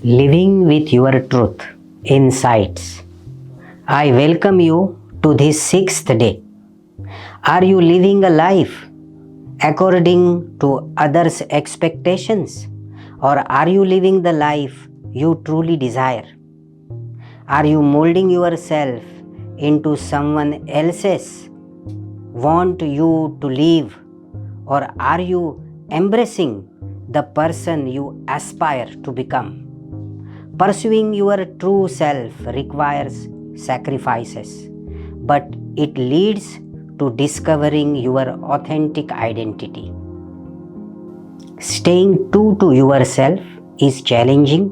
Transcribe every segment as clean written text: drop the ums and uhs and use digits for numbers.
Living with your truth insights. I welcome you to this sixth day. Are you living a life according to others' expectations, or are you living the life you truly desire? Are you molding yourself into someone else's want you to live, or are you embracing the person you aspire to become? Pursuing your true self requires sacrifices, but it leads to discovering your authentic identity. Staying true to yourself is challenging,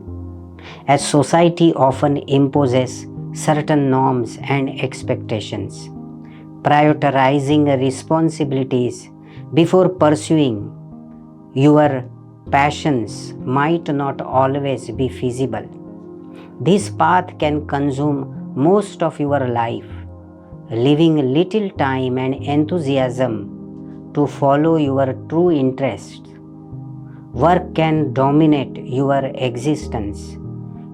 as society often imposes certain norms and expectations. Prioritizing responsibilities before pursuing your passions might not always be feasible. This path can consume most of your life, leaving little time and enthusiasm to follow your true interests. Work can dominate your existence,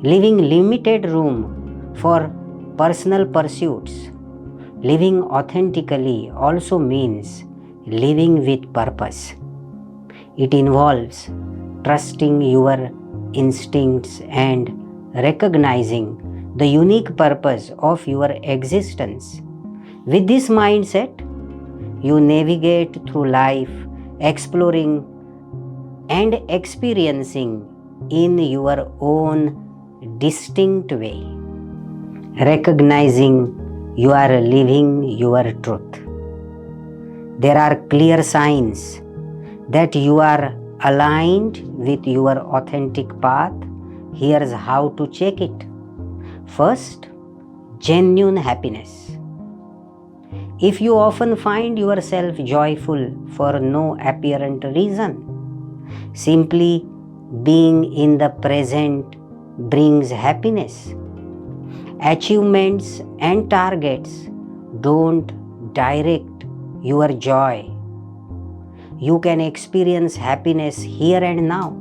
leaving limited room for personal pursuits. Living authentically also means living with purpose. It involves trusting your instincts and recognizing the unique purpose of your existence. With this mindset, you navigate through life, exploring and experiencing in your own distinct way, recognizing you are living your truth. There are clear signs that you are aligned with your authentic path. Here's how to check it. First, genuine happiness. If you often find yourself joyful for no apparent reason, simply being in the present brings happiness. Achievements and targets don't direct your joy. You can experience happiness here and now.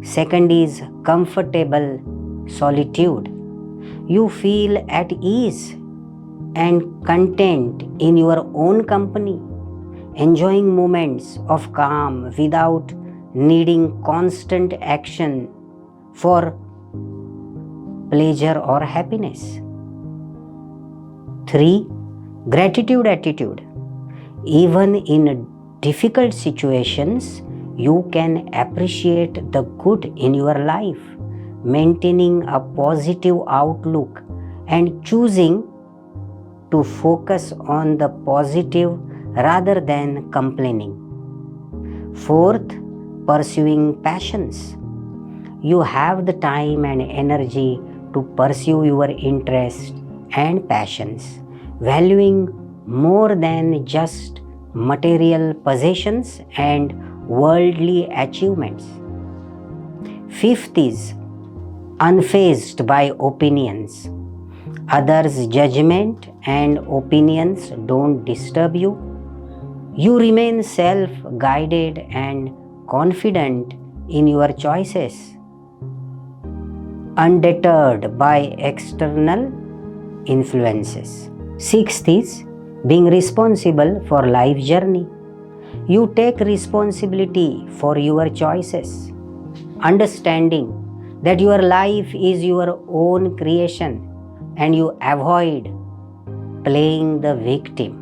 Second is comfortable solitude. You feel at ease and content in your own company, enjoying moments of calm without needing constant action for pleasure or happiness. 3. Gratitude attitude. Even in difficult situations, you can appreciate the good in your life, maintaining a positive outlook and choosing to focus on the positive rather than complaining. Fourth, pursuing passions. You have the time and energy to pursue your interests and passions, valuing more than just material possessions and worldly achievements. Fifth is unfazed by opinions. Others' judgment and opinions don't disturb you. You remain self-guided and confident in your choices, undeterred by external influences. Sixth is being responsible for life journey. You take responsibility for your choices, understanding that your life is your own creation and you avoid playing the victim.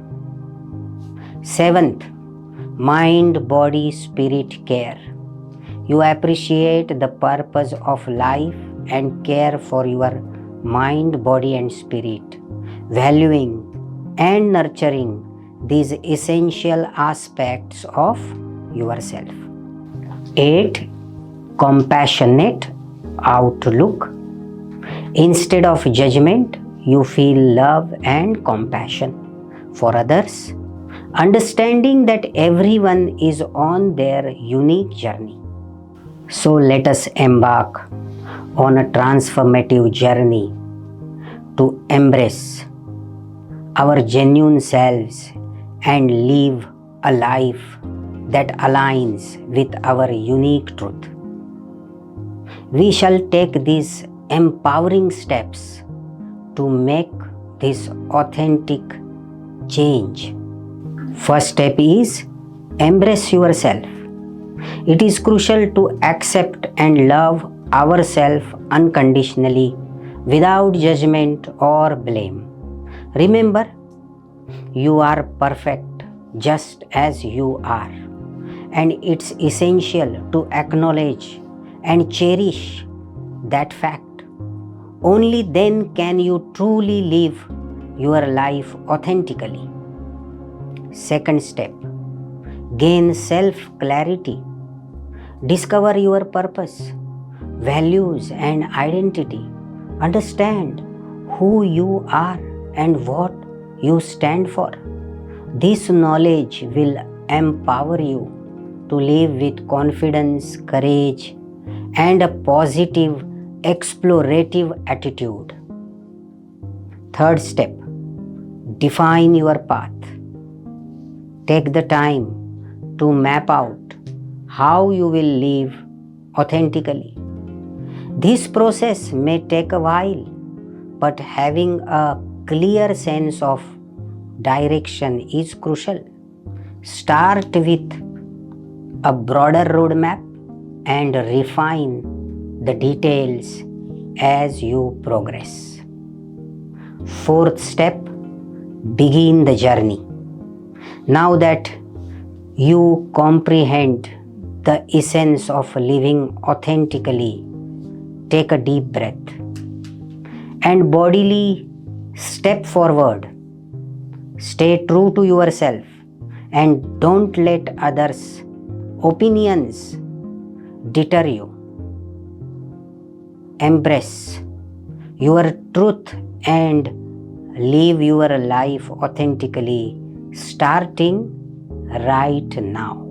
Seventh, mind, body, spirit care. You appreciate the purpose of life and care for your mind, body and spirit, valuing and nurturing these essential aspects of yourself. 8. Compassionate outlook. Instead of judgment, you feel love and compassion for others, understanding that everyone is on their unique journey. So let us embark on a transformative journey to embrace our genuine selves and live a life that aligns with our unique truth. We shall take these empowering steps to make this authentic change. First step is embrace yourself. It is crucial to accept and love ourselves unconditionally without judgment or blame. Remember, you are perfect just as you are, and it's essential to acknowledge and cherish that fact. Only then can you truly live your life authentically. Second step, gain self clarity. Discover your purpose, values, and identity. Understand who you are and what you stand for. This knowledge will empower you to live with confidence, courage, and a positive, explorative attitude. Third step, define your path. Take the time to map out how you will live authentically. This process may take a while, but having a clear sense of direction is crucial. Start with a broader roadmap and refine the details as you progress. Fourth step, begin the journey. Now that you comprehend the essence of living authentically, take a deep breath and bodily step forward. Stay true to yourself and don't let others' opinions deter you. Embrace your truth and live your life authentically, starting right now.